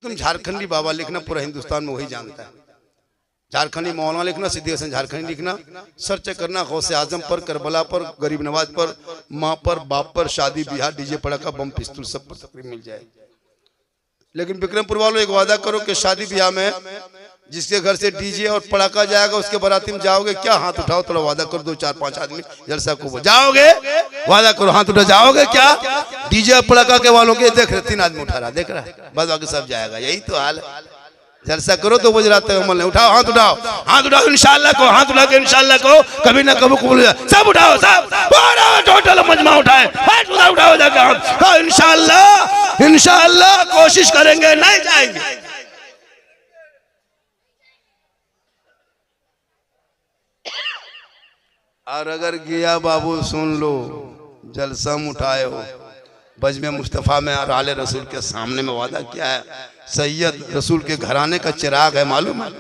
तुम झारखंडी बाबा लिखना, पूरा हिंदुस्तान में वही जानता है। झारखंडी मौलाना लिखना, सिद्दीक हसन झारखंडी लिखना, सर्च करना गौसे आजम पर, करबला पर, गरीब नवाज पर, माँ पर, बाप पर, शादी ब्याह, डीजे पड़ाका, बम पिस्तौल सब पर तकरीब मिल जाए। लेकिन विक्रमपुर वालों एक वादा करो कि शादी ब्याह में जिसके घर से डीजे और पड़ाका जाएगा उसके बाराती में जाओगे क्या? हाथ उठाओ, थोड़ा वादा करो, 2-4-5 आदमी जलसा को जाओगे, वादा करो, हाथ उठा, जाओगे क्या? डीजे और पड़ाका के वालों के देख रहे 3 आदमी उठा रहा, देख रहा है, बस बाकी सब जाएगा। यही तो हाल है। जलसा करो तो गुजरात अमल नहीं। उठाओ, हाथ उठाओ, हाथ उठाओ, इंशाल्लाह को हाथ उठा के इंशाल्लाह को कभी ना कभी कबूल, सब उठाओ, सब टोटल मजमा उठाए, हाथ उठाओ जाके हाथ, इंशाल्लाह इंशाल्लाह कोशिश करेंगे, नहीं जाएंगे। और अगर गया बाबू सुन लो, जलसा उठाए हो, बजमे मुस्तफ़ा में और आले रसूल के सामने में वादा किया है, सैयद रसूल के घराने का चिराग है, मालूम है?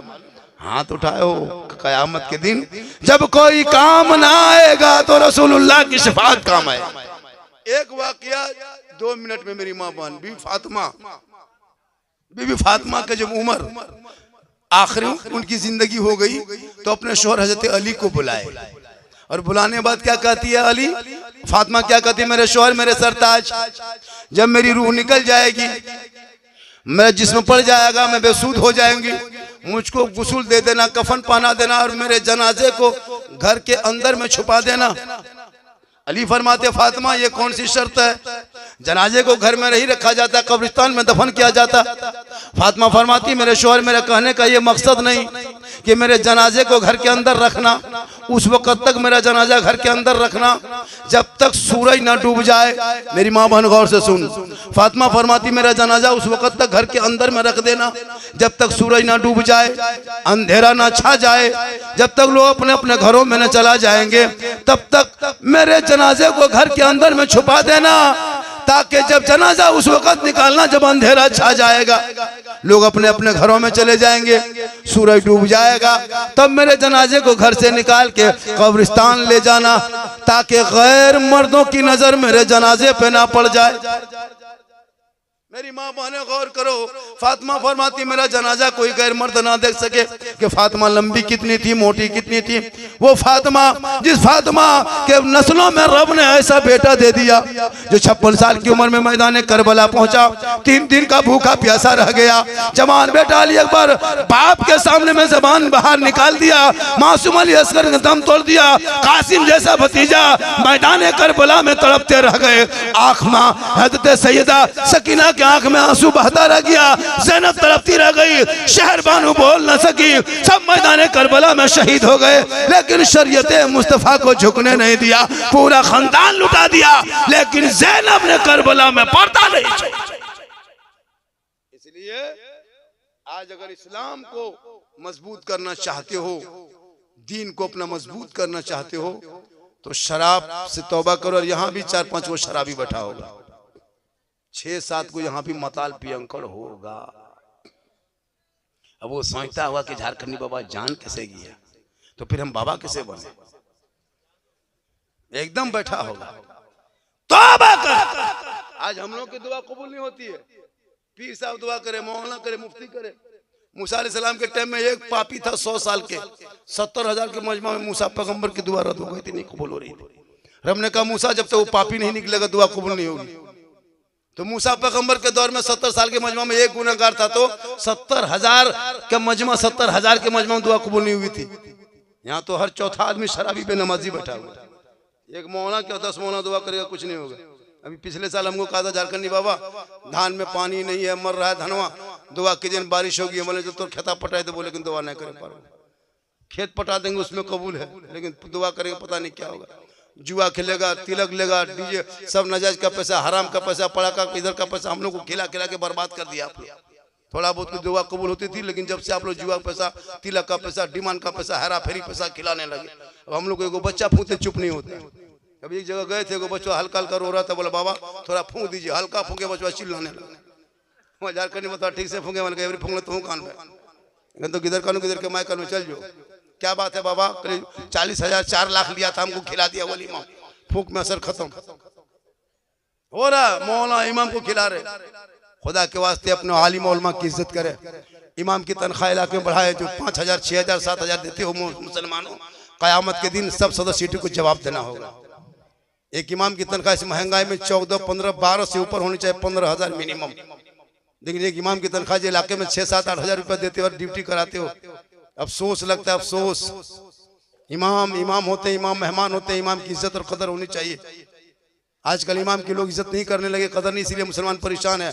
हाथ उठाए हो, कयामत के दिन जब कोई काम ना आएगा तो रसूलुल्लाह की शफाअत काम आए। एक वाकया 2 मिनट में मेरी माँ बहन बीबी फातिमा के जब उम्र आखिरी उनकी जिंदगी हो गई तो अपने शौहर हजरत अली को बुलाए, और बुलाने के बाद क्या कहती है अली, फातिमा क्या कहती है, मेरे शौहर, मेरे सरताज, जब मेरी रूह निकल जाएगी, मेरा जिस्म पड़ जाएगा, मैं बेसुध हो जाएंगी, मुझको गुस्ल दे देना, कफन पहना देना और मेरे जनाजे को घर के अंदर में छुपा देना। अली फरमाते फातिमा ये कौन सी शर्त है? जनाजे को घर में नहीं रखा जाता, कब्रिस्तान में दफन किया जाता। फातिमा फरमाती मेरे शौहर, मेरे कहने का ये मकसद नहीं कि मेरे जनाजे को घर के अंदर रखना, उस वक्त तक मेरा जनाजा घर के अंदर रखना जब तक सूरज ना डूब जाए। मेरी माँ बहन गौर से सुन, फातिमा फरमाती मेरा जनाजा उस वक्त तक घर के अंदर में रख देना जब तक सूरज ना डूब जाए, अंधेरा ना छा जाए, जब तक लोग अपने अपने घरों में न चला जाएंगे तब तक मेरे जनाजे को घर के अंदर में छुपा देना, ताकि जब जनाजा उस वक्त निकालना जब अंधेरा छा जाएगा, लोग अपने अपने घरों में चले जाएंगे, सूरज डूब जाएगा, तब मेरे जनाजे को घर से निकाल के कब्रिस्तान ले जाना, ताकि गैर मर्दों की नजर मेरे जनाजे पे ना पड़ जाए। मेरी माँ बहने गौर करो, फातिमा फरमाती मेरा जनाजा कोई गैर मर्द ना देख सके कि फातिमा लंबी कितनी थी, मोटी कितनी थी। वो फातिमा जिस फातिमा के नस्लों में रब ने ऐसा बेटा दे दिया जो 56 साल की उम्र में मैदान करबला पहुंचा, 3 दिन का भूखा प्यासा रह गया। जवान बेटा अली अकबर बाप के सामने में जबान बाहर निकाल दिया, मासूम अली असगर ने दम तोड़ दिया, कासिम जैसा भतीजा मैदान करबला में तड़पते रह गए। आँख में हजरत सैयदा सकीना के आंख में आंसू बहता रह गया, ज़ैनब तड़पती रह गई, शहर बानू बोल न सकी, सब मैदान करबला में शहीद हो गए। लेकिन शरीयत मुस्तफा को झुकने नहीं दिया, पूरा खानदान लुटा दिया, लेकिन ज़ैनब ने करबला में पर्दा नहीं छोड़ा। इसलिए आज अगर इस्लाम को मजबूत करना चाहते हो, दीन को अपना मजबूत करना चाहते हो, तो शराब से तौबा करो। और यहाँ भी 4-5 वो शराबी बैठा होगा, 6-7 को यहाँ भी मताल पियंकड़ होगा। अब वो सोचता हुआ कि झारखंडी बाबा जान कैसे गया, तो फिर हम बाबा कैसे बने? एकदम बैठा होगा, तौबा कर। आज हम लोग की दुआ कबूल नहीं होती है, पीर साहब दुआ करे, मौलाना करे, मुफ्ती करे। मूसा अलैहिस्सलाम के टाइम में एक पापी था 100 साल के, 70,000 के मजमा में मूसा पैगंबर की दुआ रद्द हो गई थी, नहीं कबूल हो रही थी। रब ने कहा मूसा जब तक वो पापी नहीं निकलेगा दुआ कबूल नहीं होगी। तो मूसा पैगंबर के दौर में 70 साल के मजमा में एक गुनहगार था, तो 70,000 का मजमा, 70,000 के मजमा में दुआ कबूल नहीं हुई थी। यहाँ तो हर चौथा आदमी शराबी बेनमाजी बैठा हुआ। एक मौलाना क्या 10 मौलाना दुआ करेगा, कुछ नहीं होगा। अभी पिछले साल हमको कहा था झारखंडी बाबा धान में पानी नहीं है, मर रहा है धनवा, दुआ कीजिए बारिश होगी। बोले जो तो खेता पटाए तो बोले, लेकिन दुआ नहीं करे पाओगे। खेत पटा देंगे उसमें कबूल है, लेकिन दुआ करेंगे पता नहीं क्या होगा। जुआ खेलेगा, तिलक लेगा, डीजे, सब नजायज का पैसा, हराम का पैसा, पड़ाका इधर का पैसा हम लोग को खिला खिला के बर्बाद कर दिया आप लोग। थोड़ा बहुत की दुआ कबूल होती थी, लेकिन जब से आप लोग जुआ पैसा, तिलक का पैसा, डिमांड का पैसा, हेरा फेरी पैसा खिलाने लगे, अब हम लोग को बच्चा फूंकते चुप नहीं होते। अभी एक जगह गए थे, एगो बच्चा हल्का हल्का रो रहा था, बोला बाबा थोड़ा फूंक दीजिए, हल्का फूंके बच्चा चिल्लाने लगा। झारखंडी में ठीक से फूंके, मैंने कहा फूंक तो कान में, तो किधर कानू किधर के माय कानू चल जाओ। क्या बात है बाबा, करीब 40,000 4 लाख लिया था, हमको खिला दिया वलीमा, फूंक में असर खत्म हो रहा। मौला इमाम को खिला रहे, खुदा के वास्ते अपने आलिम उलमा की इज्जत करे। इमाम की तनख्वाह इलाके में बढ़ाए, जो 5,000 6,000 7,000 देते हो मुसलमानों, क़यामत के दिन सब सदस्य सीटों को जवाब देना होगा। एक इमाम की तनख्वाह इस महंगाई में 14 15 12 से ऊपर होनी चाहिए, 15,000 मिनिमम। लेकिन एक इमाम की तनख्वाह जो इलाके में 6 7 8 हज़ार रुपये देते हो और ड्यूटी कराते हो, अफसोस लगता है, अफसोस। इमाम होते हैं, इमाम मेहमान होते हैं, इमाम की इज्जत और कदर होनी चाहिए। आजकल इमाम के लोग इज्जत नहीं करने लगे, कदर नहीं, इसीलिए मुसलमान परेशान है।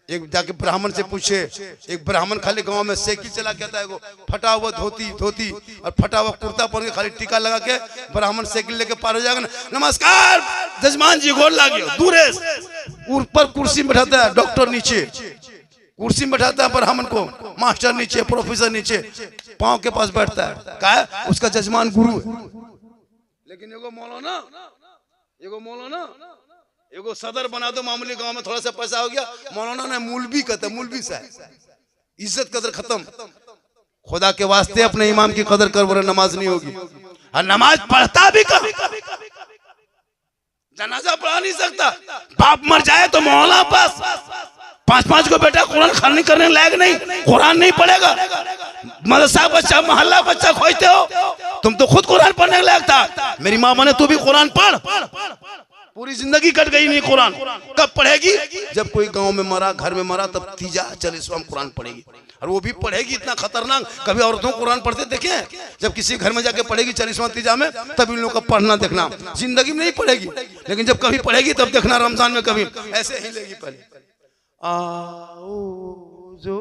एक जाके ब्राह्मण से पूछे, एक ब्राह्मण खाली गांव में साइकिल चला के आता है, वो फटा हुआ धोती और फटा हुआ कुर्ता पहन के खाली टीका लगा के ब्राह्मण साइकिल लेके पार हो जाएगा। नमस्कार जजमान जी, गोल लागे, दूरे ऊपर कुर्सी में बैठाता है, डॉक्टर नीचे कुर्सी में बैठाता है ब्राह्मण को, मास्टर नीचे, प्रोफेसर नीचे, पांव के पास बैठता है, क्या है उसका जजमान गुरु है। लेकिन एगो मौलाना एगो सदर बना दो मामूली गांव में, थोड़ा सा पैसा हो गया, मौलाना ने मौलवी कहते, मौलवी साहब, इज्जत कदर खत्म। खुदा के वास्ते अपने इमाम की कदर कर, वरना नमाज नहीं होगी। और नमाज पढ़ता भी कभी, जनाजा पढ़ा नहीं सकता, बाप मर जाए तो मौला पास 5-5 को बेटा कुरान खानी करने लायक नहीं, कुरान नहीं पढ़ेगा। मदरसा बच्चा, मोहल्ला बच्चा खोजते हो, तुम तो खुद कुरान पढ़ने लायक था। मेरी माँ बने तू भी कुरान पढ़, पूरी जिंदगी कट गई नहीं कुरान, कब पढ़ेगी? जब कोई गांव में मरा, घर में मरा, तब तीजा 40वां कुरान पढ़ेगी। और वो भी पढ़ेगी इतना खतरनाक, कभी औरतों कुरान पढ़ते देखे? जब किसी घर में जाके पढ़ेगी 40वां तीजा में, तब इन लोगों का पढ़ना देखना, जिंदगी में नहीं पढ़ेगी। लेकिन जब कभी पढ़ेगी तब देखना, रमजान में कभी ऐसे ही लेगी पहले, आऊज़ु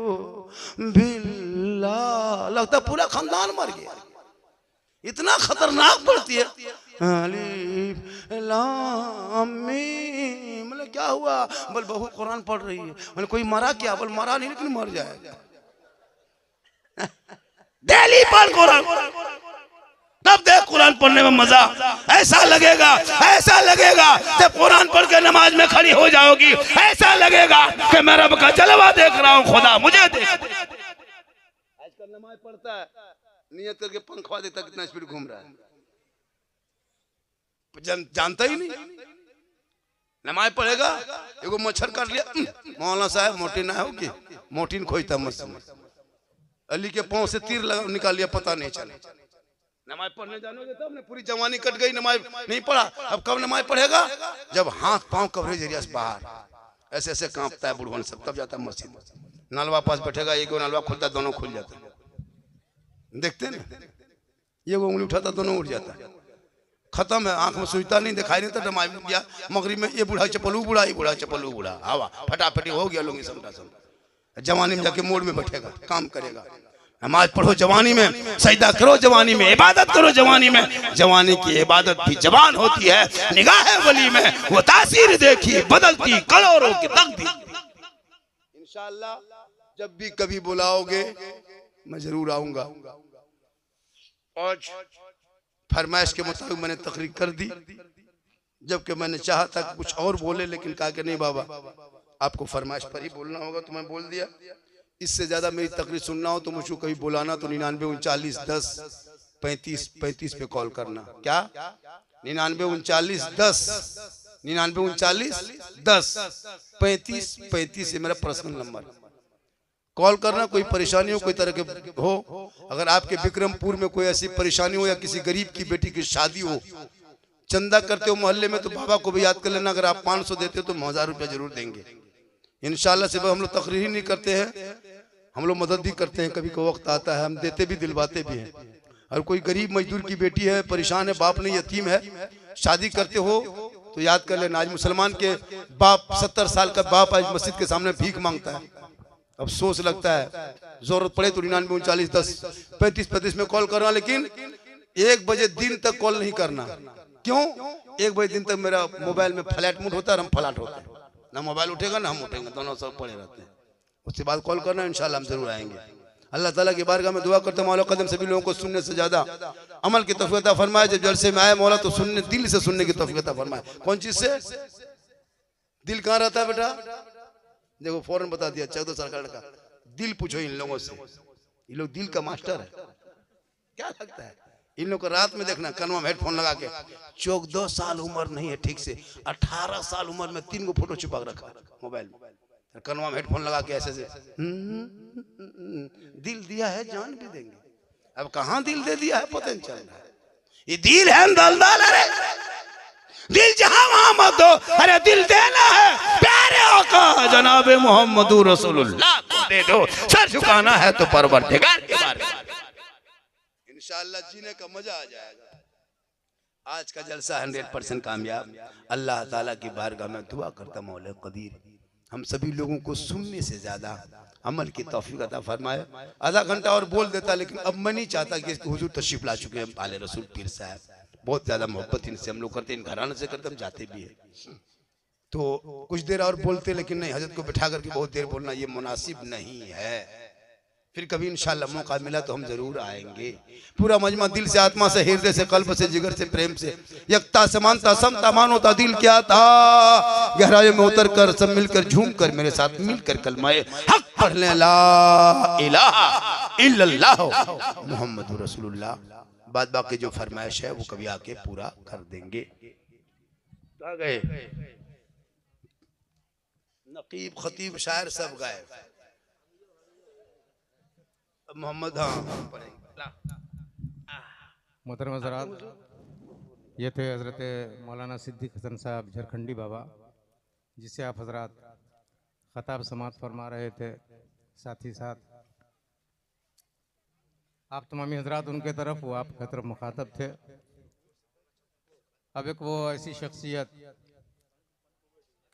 बिल्लाह, लगता पूरा खानदान मर गया, इतना खतरनाक पढ़ती है। अलिफ लाम मीम, मतलब क्या हुआ? बोल बहू कुरान पढ़ रही है। बोले कोई मरा क्या? बोल मरा नहीं, लेकिन मर जाएगा। डेली पढ़ कुरान, तब देख कुरान पढ़ने में मजा। ऐसा लगेगा जब कुरान पढ़ के नमाज में खड़ी हो जाओगी, ऐसा लगेगा कि मैं रब का जलवा देख रहा हूँ, खुदा मुझे देख। आजकल नमाज पढ़ता है, नियत करके पंखवा देता, कितना स्पीड घूम रहा है, जानता ही नहीं। नमाज पढ़ेगा, एगो मच्छर काट लिया, मौलाना साहब मोटी ना होगी, मोटीन खोजता मस्जिद, अली के पांव से तीर लगा निकाल लिया, पता नहीं चला। नमाज पढ़ने जानोगे तब, पूरी जवानी कट गई, नमाज नहीं पढ़ा। अब कब नमाज पढ़ेगा? जब हाथ पांव कवरेज एरिया से बाहर ऐसे ऐसे कांपता है बुढ़वन सब, तब जाता है मस्जिद। नलवा पास बैठेगा, एक नलवा खुलता, दोनों खुल जाते हैं, देखते ना, ये वो उंगली उठाता, दोनों उठ जाता है, खत्म है। आंख में सुईता नहीं, दिखाई नहीं, तो नमाज में गया। मगरिब में ये बूढ़ा चप्पलू बूढ़ा, ये बूढ़ा चप्पलू बूढ़ा, हवा फटाफटी हो गया, लोग समझा। जवानी में जाके मोड़ में बैठेगा, काम करेगा। नमाज पढ़ो जवानी में, सजदा करो जवानी में, इबादत करो जवानी में। जवानी की इबादत भी जवान होती है, निगाह वली में वो तासीर देखी, बदलती करोड़ों की तकदीर। इंशाअल्लाह जब भी कभी बुलाओगे मैं जरूर आऊंगा। आज फरमाइश के मुताबिक मैंने तकरीर कर दी, जबकि मैंने चाहा था कुछ और बोले, लेकिन कहा कि नहीं बाबा आपको फरमाइश पर ही बोलना होगा, तो मैं बोल दिया। इससे ज्यादा मेरी तकरीर सुनना हो तो मुझको कभी बुलाना, तो 99 39 10 35 35 पे कॉल करना। क्या 99 39 10 99 39 10 35 35 मेरा पर्सनल नंबर, कॉल करना। कोई परेशानी हो, कोई तरह के हो, अगर आपके विक्रमपुर में कोई ऐसी परेशानी हो, या किसी गरीब की बेटी की शादी हो, चंदा करते हो मोहल्ले में, तो बाबा को भी याद कर लेना। अगर आप 500 देते हो तो हम 1000 रुपया जरूर देंगे इंशाल्लाह। सिर्फ हम लोग तकरीर ही नहीं करते हैं, हम लोग मदद भी करते हैं। कभी को वक्त आता है हम देते भी, दिलवाते भी हैं। और कोई गरीब मजदूर की बेटी है, परेशान है, बाप नहीं, यतीम है, शादी करते हो तो याद कर लेना। आज मुसलमान के बाप 70 साल का बाप आज मस्जिद के सामने भीख मांगता है। अफसोस लगता है, जरूरत पड़े तो 99 39 10 35 35 में कॉल करना, लेकिन 1 बजे दिन तक कॉल नहीं करना। क्यों? 1 बजे दिन तक मेरा मोबाइल में फ्लैट मूड होता है, हम फ्लैट होते हैं, ना मोबाइल उठेगा ना हम उठेंगे, दोनों सब पड़े रहते हैं। उसके बाद कॉल करना, इंशाल्लाह हम जरूर आएंगे। अल्लाह ताला की बारगाह में दुआ करते हैं, मौला कदम सभी लोगों को सुनने से ज्यादा अमल की तौफीक अता फरमाए। जब जलसे में आए मौला तो सुनने, दिल से सुनने की तौफीक अता फरमाए। कौन चीज से? दिल कहाँ रहता है बेटा? देखो फौरन बता दिया, 14 साल का लड़का। दिल पूछो इन लोगों से, ये लोग दिल का मास्टर है। क्या लगता है इन लोग को? रात में देखना कनवा में हेडफोन लगा के, 14 साल उम्र नहीं है ठीक से, 18 साल उम्र में 3 गो फोटो छुपा रखा मोबाइल में। कनवा में हेडफोन लगा के ऐसे से दिल दिया है जान भी देंगे। अब कहाँ दिल दे दिया है पता नहीं चल रहा है। ये दिल है दलदल, अरे दिल जहां वहां मत दो, अरे दिल देना है प्यारे आका जनाब मोहम्मद रसूलुल्लाह को दे दो। सर झुकाना है तो परवरदिगार के बारे में इंशाअल्लाह जीने का मजा आ जाएगा। आज का जलसा 100% कामयाब। अल्लाह ताला की बारगाह में दुआ करता मौला कदीर हम सभी लोगों को सुनने से ज्यादा अमल की तौफीक अता फरमाए। आधा घंटा और बोल देता, लेकिन अब मैं नहीं चाहता कि हुजूर तशरीफ ला चुके हैं आले रसूल पीर साहब, बहुत ज्यादा मोहब्बत इनसे हम लोग करते हैं, इन घराने से करते हम जाते भी है, तो कुछ देर और बोलते, लेकिन नहीं, हजरत को बिठा करके बहुत देर बोलना ये मुनासिब नहीं है। फिर कभी इंशाल्लाह मौका मिला तो हम जरूर आएंगे। पूरा मजमा दिल से, आत्मा से, हृदय से, कल्ब से, जिगर से, प्रेम से, यकता समानता समता मानवता दिल क्या था, गहराई में उतर कर सब मिलकर झूम कर मेरे साथ मिलकर कलमाए हक पढ़ लें, ला इलाहा इल्लल्लाह मुहम्मद रसूलुल्लाह। बाद बाकी जो फरमाइश है वो कभी आके पूरा कर देंगे। आ गए नकीब खतीब शायर सब गए। मोहम्मद मोहतरम हज़रात, ये थे हज़रत मौलाना सिद्दीक हसन साहब झारखंडी बाबा, जिससे आप हज़रात खताब समात फरमा रहे थे। साथ ही साथ आप तमामी हज़रात उनके तरफ, वो आपकी तरफ मुखातब थे। अब एक वो ऐसी शख्सियत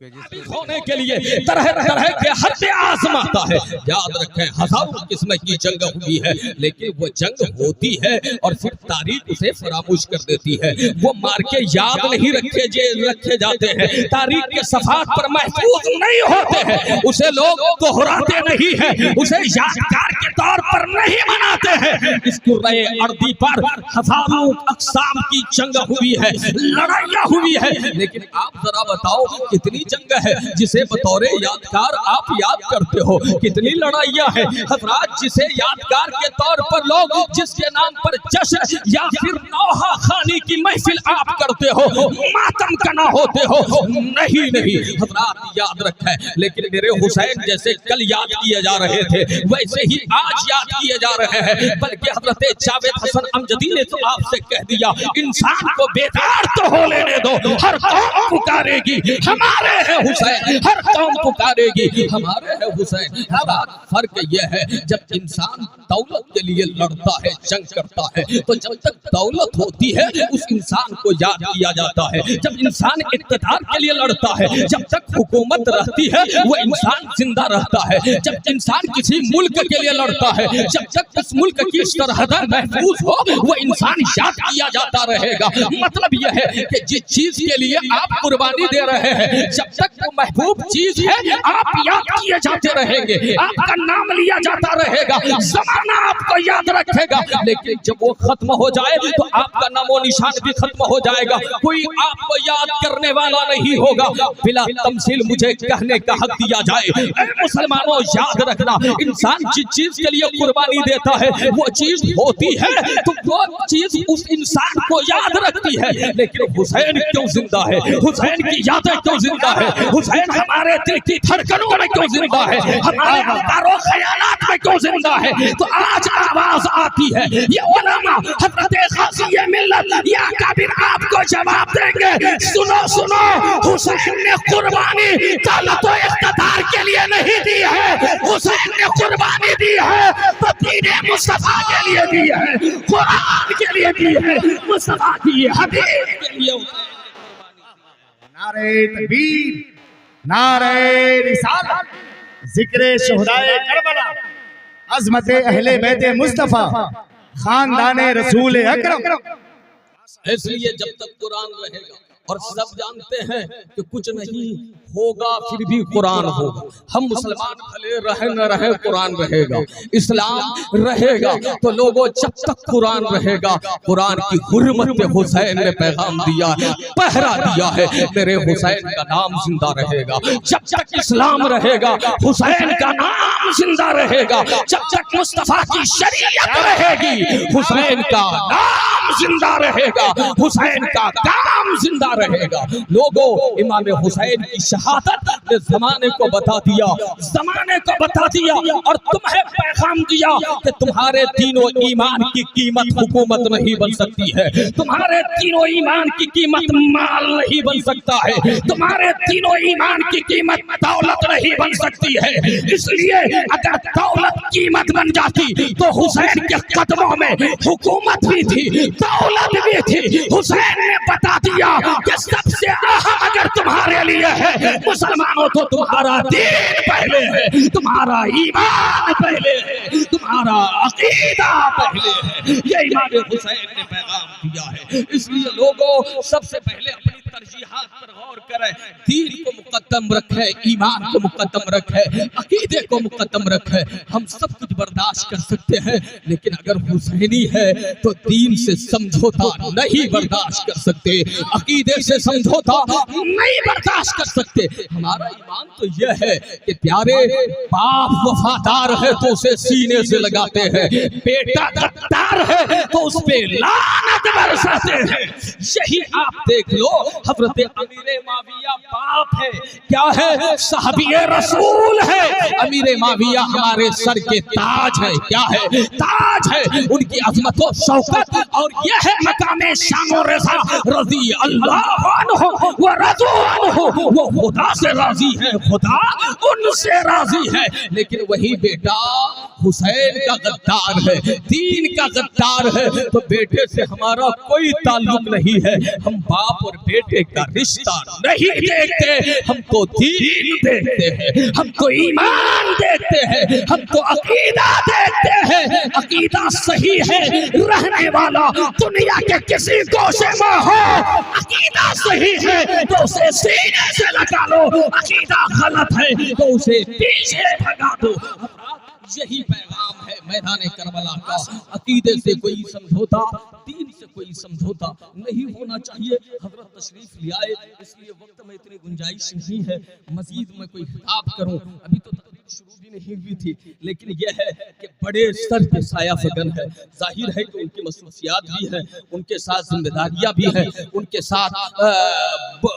होने के लिए तरह तरह के हत्या आजमाता है। याद रखें हजारों किस्म की जंग हुई है, लेकिन वो जंग होती है और फिर तारीख उसे फरामोश कर देती है। वो मार के याद नहीं रखे जाते हैं, तारीख के सफात पर महफूज नहीं होते हैं, उसे लोग दोहराते नहीं है, उसे यादगार के तौर पर नहीं मनाते हैं। इस कुर्रे अर्दी पर हजारों अक़साम की जंग हुई है, लड़ाइयाँ हुई है, लेकिन आप जरा बताओ कितनी जंग है जिसे बतौरे यादगार आप याद करते हो? कितनी लड़ाइयाँ हैं हज़रात जिसे यादगार के तौर पर लोग, जिसके नाम पर जश्न या फिर नौहा खानी की महफिल आप करते हो, मातम कना होते हो? नहीं नहीं हज़रात, याद रखें। लेकिन मेरे हुसैन जैसे कल याद किए जा रहे थे, वैसे ही आज याद किए जा रहे हैं। बल्कि हज़रत जावेद हसन अमजदी ने तो आपसे कह दिया, इंसान को बेदार तो हो लेने दो, हर कौम पुकारेगी हमारे है हुसैन, हर कौम पुकारेगी हमारे है हुसैन। फर्क यह है, जब इंसान दौलत के लिए लड़ता है, जंग करता है, तो जब तक दौलत होती है उस इंसान को याद किया जाता है। जब इंसान इक़्तिदार के लिए लड़ता है, जब तक हुकूमत रहती है वो इंसान जिंदा रहता है। जब इंसान किसी मुल्क के लिए लड़ता है, जब तक उस मुल्क की सरहदें महफूज हो वो इंसान याद किया जाता रहेगा। मतलब यह है कि जिस चीज के लिए आप कुर्बानी दे रहे हैं, जब तक वो महबूब चीज है आप याद किए जाते रहेंगे, आपका नाम लिया जाता रहेगा, जमाना आपको याद रखेगा। लेकिन जब वो खत्म हो जाए तो आपका नामो निशान भी खत्म हो जाएगा, कोई आपको याद करने वाला नहीं होगा। बिला तमसील मुझे कहने का हक दिया जाए, मुसलमानों याद रखना, इंसान जिस चीज के लिए कुर्बानी देता है वो चीज होती है तो वो चीज उस इंसान को याद रखती है। लेकिन हुसैन क्यों जिंदा है? हुसैन की यादें क्यों जिंदा है? हुसैन हमारे दिल की धड़कनों में क्यों जिंदा है? हमारे अफकारों ख्यालात में क्यों जिंदा है? तो आज आवाज आती है, ये उलमा हज़रत ग़ाज़ी मिल्लत या कबीर आपको जवाब देंगे। सुनो सुनो, हुसैन ने कुर्बानी दौलत और इक़्तिदार के लिए नहीं दी है, हुसैन ने कुर्बानी दी है तो दीन मुस्तफा के लिए दी है, कुरान के लिए दी है, मुस्तफा की हदीस के लिए। नारे तकबीर, नारे रिसालत, जिक्र शुहदाए करबला, अज़मत अहले बैत मुस्तफा, खानदाने रसूल अकरम। इसलिए जब तक कुरान रहेगा, और सब जानते हैं कि कुछ नहीं होगा फिर भी कुरान होगा। हम मुसलमान भले रहे न रहे, कुरान रहेगा, इस्लाम रहेगा। तो लोगों जब तक कुरान रहेगा, कुरान की हुर्मत हुसैन ने पैगाम दिया है, पहरा दिया है, मेरे हुसैन का नाम जिंदा रहेगा। जब तक इस्लाम रहेगा हुसैन का नाम जिंदा रहेगा, जब तक मुस्तफा की शरीयत रहेगी हुसैन का नाम जिंदा रहेगा, हुसैन का काम जिंदा रहेगा। लोगों, इमाम हुसैन की शहादत ने जमाने को बता दिया, जमाने को बता दिया और तुम्हें पैगाम दिया कि तुम्हारे तीनों ईमान की कीमत हुकूमत नहीं बन सकती है, तुम्हारे तीनों ईमान की कीमत माल नहीं बन सकता है, तुम्हारे तीनों ईमान की कीमत दौलत नहीं बन सकती है। इसलिए अगर दौलत कीमत बन जाती तो हुसैन के कदमों में हुकूमत भी थी, दौलत भी थी। हुसैन ने बता दिया कि सबसे अहम अगर तुम्हारे लिए है मुसलमानों तो तुम्हारा दीन पहले है, तुम्हारा ईमान पहले है, तुम्हारा अकीदा पहले है। ये इमाम हुसैन ने पैगाम दिया है। इसलिए लोगों, सबसे पहले अपनी तरजीहात पर गौर करें, दीन को मुकद्दम रखे, ईमान को मुकद्दम रखे, अकीदे को मुकद्दम रखे। हम सब कुछ बर्दाश्त कर सकते हैं, लेकिन अगर हुसैनी है तो दीन से समझौता नहीं बर्दाश्त कर सकते, अकीदे से समझौता नहीं बर्दाश्त कर सकते। हमारा ईमान तो यह है कि प्यारे बाप वफादार है तो उसे सीने से लगाते हैं, बेटा गद्दार है तो उस पे लानत बरसाते हैं। यही आप देख लो, हज़रत अमीर माविया बाप है, क्या है, साहबीए रसूल है। अमीर माविया हमारे सर के ताज है, क्या है, ताज है। उनकी अज़मत व शौकत और यह है मकामे शान और रज़ा, रज़ी अल्लाह अन्हु व रज़ू अन्हु। वो खुदा से राजी है, खुदा उनसे राजी है। लेकिन वही बेटा हुसैन का गद्दार है, दीन का गद्दार है, तो बेटे से हमारा कोई ताल्लुक नहीं है। हम बाप और बेटे का रिश्ता नहीं देखते, हम तो दीन देखते हैं, हम तो ईमान देखते हैं, हम तो अकीदा देखते हैं। अकीदा सही है, रहने वाला दुनिया के किसी गोशे में हो, अकीदा सही है तो उसे सीने से लगा लो, अकीदा गलत है तो उसे पीछे भगा दो। यही पैगाम है मैदान करबला का। अकीदे से कोई समझौता, दीन से कोई समझौता नहीं होना चाहिए। हजरत तशरीफ ले आए, इसलिए वक्त में इतनी गुंजाइश नहीं है मजीद मैं कोई खिताब करूं। अभी तो शुरू भी नहीं हुई थी, लेकिन यह है कि बड़े स्तर पे साया फगन है। जाहिर है कि उनकी मसरूफियात भी है, उनके साथ जिम्मेदारियां भी हैं, उनके साथ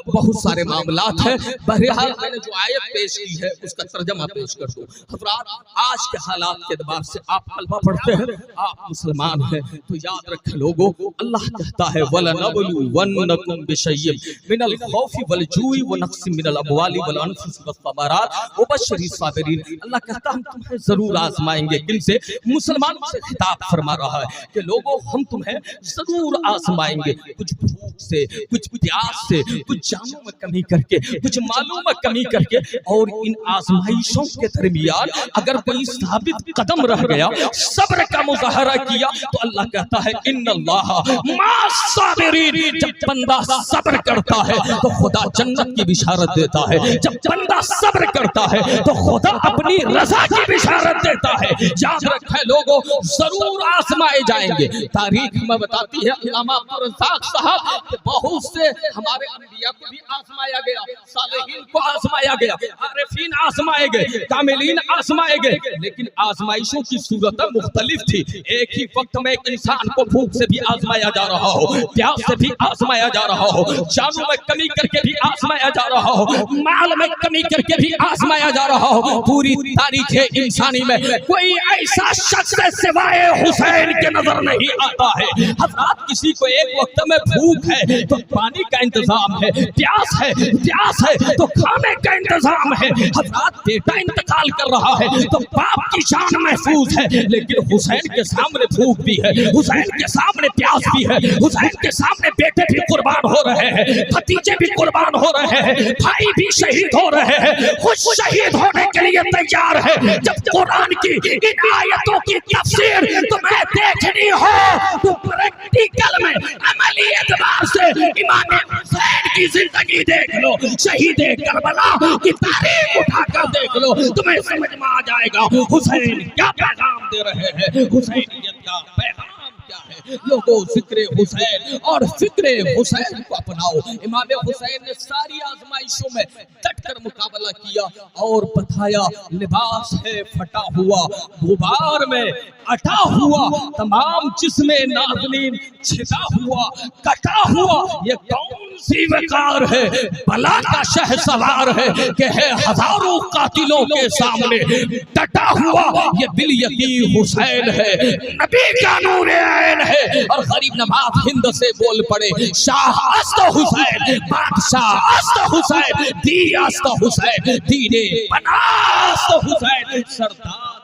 बहुत सारे मामलात हैं। बहरहाल मैंने जो आयत पेश की है उसका तर्जमा पेश कर दूं। हज़रात, आज के हालात के एतबार से आप कलमा पढ़ते हैं, आप मुसलमान हैं, तो याद रखें लोगों, अल्लाह कहता है वलनबलुवन्नकुम बिशय्यिन मिनल खौफि वल जूइ व नक्सिम मिनल अमवालि वल अनफुसि वस्समरात व बश्शिरिस साबिरीन। अल्लाह कहता है हम तुम्हें जरूर आजमाएंगे। किनसे? मुसलमानों से खिताब फरमा रहा है कि लोगों, हम तुम्हें जरूर आजमाएंगे, कुछ भूख से, कुछ प्यास से, कुछ जानों में कमी करके, कुछ मालों में कमी करके। और इन आजमाइशों के दरमियान अगर कोई साबित कदम रह गया, सब्र का मुजाहरा किया, तो अल्लाह कहता है इन्नल्लाह मास साबिरीन। जब बंदा सब्र करता है तो खुदा जन्नत की बिशारत देता है, जब बंदा सब्र करता है तो खुदा अपनी रजा की बिशारत देता है। याद रखें लोगों, जरूर आजमाए जाएंगे। तारीख में बताती है इमाम अब्दुल रज़्ज़ाक़ साहब कि बहुत से हमारे अंबिया को भी आजमाया गया, सालिहीन को आजमाया गया, आरिफीन आजमाए गए, कामिलीन आजमाए गए, लेकिन आजमाइशों की सूरत मुख्तलिफ थी। एक ही वक्त में एक इंसान को भूख से भी आजमाया जा रहा हो, प्यास से भी आजमाया जा रहा हो, जानों में कमी करके भी आजमाया जा रहा हो, माल में कमी करके भी आजमाया जा रहा हो। पूरी तारीख इंसानी में कोई ऐसा शख्स सिवाय हुसैन के नजर नहीं आता है। हज़रात, किसी को एक वक्त में भूख है तो पानी का इंतजाम है, प्यास है तो खाने का इंतजाम है। हज़रात, बेटा इंतकाल कर रहा है तो बाप की जान महफूज है, लेकिन हुसैन के सामने भूख भी है, हुसैन के सामने प्यास भी है, हुसैन के सामने बेटे भी कुर्बान हो रहे हैं, भतीजे भी कुर्बान हो रहे हैं, भाई भी शहीद हो रहे हैं, खुद शहीद होने के लिए तैयार है। जब कुरान की इन आयतों की तफसीर तुम्हें देखनी हो तो प्रैक्टिकल में, अमली एतबार से इमाम हुसैन की जिंदगी देख लो, शहीद करबला की तारीख उठाकर देख लो, तुम्हें समझ में आ जाएगा हुसैन क्या पैगाम दे रहे हैं, हुसैनियत का पैगाम क्या है। लोगों, जिक्र हुसैन और फिक्र हुसैन को अपनाओ। इमाम हुसैन ने सारी आजमाइशों में डटकर मुकाबला किया और बताया लिबास है फटा हुआ, गुबार में अटा हुआ, तमाम जिस्मे नाज़नीन छिदा हुआ, कटा हुआ, ये कौन सी वकार है, बला का शह सवार है कि है हजारों कातिलों के सामने डटा हुआ, ये बिल यकीन हुसैन है, नबी का नूर ऐन है। और गरीब नवाज हिंद से बोल पड़े, शाह अस्त हुसैन, बादशाह अस्त हुसैन, दी अस्त हुसैन, दीने बनास्त हुसैन, सरदार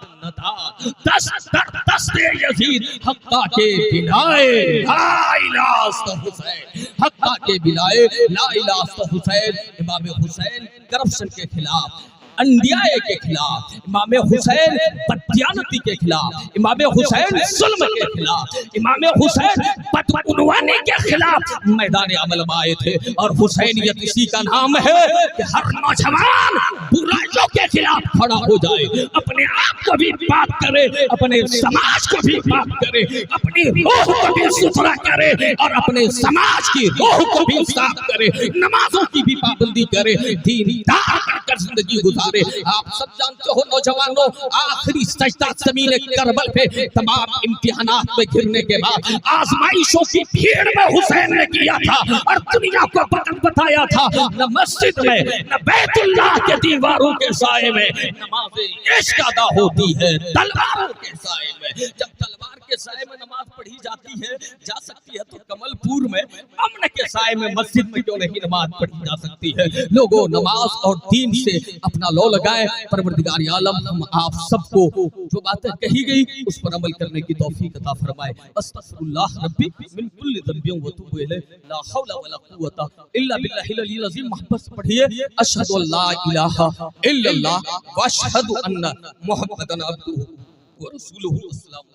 दस्ते यजीद हक्का के बिलाए ला इलाहा हुसैन, हक्का के बिलाए ला इलाहा हुसैन। इमाम हुसैन करप्शन के खिलाफ, अन्याय के खिलाफ, इमाम हुसैन बददियानती के खिलाफ, इमाम हुसैन जुल्म के खिलाफ, इमाम हुसैन बदउनवानी के खिलाफ मैदान अमल में आए थे। और हुसैनियत इसी का नाम है कि हर नौजवान बुराइयों के खिलाफ खड़ा हो जाए, अपने आप को भी पाक करे, अपने समाज को भी पाक करे, अपनी रूह को भी सुथरा करे और अपने समाज की रूह को भी साफ करे, नमाजों की भी पाबंदी करे, दीनदार बनकर जिंदगी गुजारे। आप सब जानते हो नौजवानों, आखिरी सजदा ज़मीन करबल पे तमाम इम्तिहानात में घिरने के बाद आजमाइशों की भीड़ में हुसैन ने किया था और दुनिया को बताया था, न मस्जिद में न बैतुल्लाह के दीवारों के साए में नमाज़े इश्क अदा होती है, तलवारों के साए में। जब तलवार के साए में नमाज पढ़ी जाती है, जा सकती है, तो कमलपुर में अमन के साए में मस्जिद में क्यों नहीं नमाज पढ़ी जा सकती है। लोगों, नमाज और दीन से अपना लो लगाए। परवरदिगार आलम हम आप सबको जो बातें कही गई उस पर अमल करने की तौफीक अता फरमाए। अस्तगफिरुल्लाह रब्बी मिन कुल्ली ज़ंबिन व अतूबु इलैह, ला हौला वला कुव्वता इल्ला बिल्लाहिल अलिय्यिल अज़ीम। मोहब्बत से पढ़िए, अशहदु अल्ला इलाहा इल्लल्लाह व अशहदु अन्ना मुहम्मदन अब्दुहु व रसूलुहु। अस्सलाम।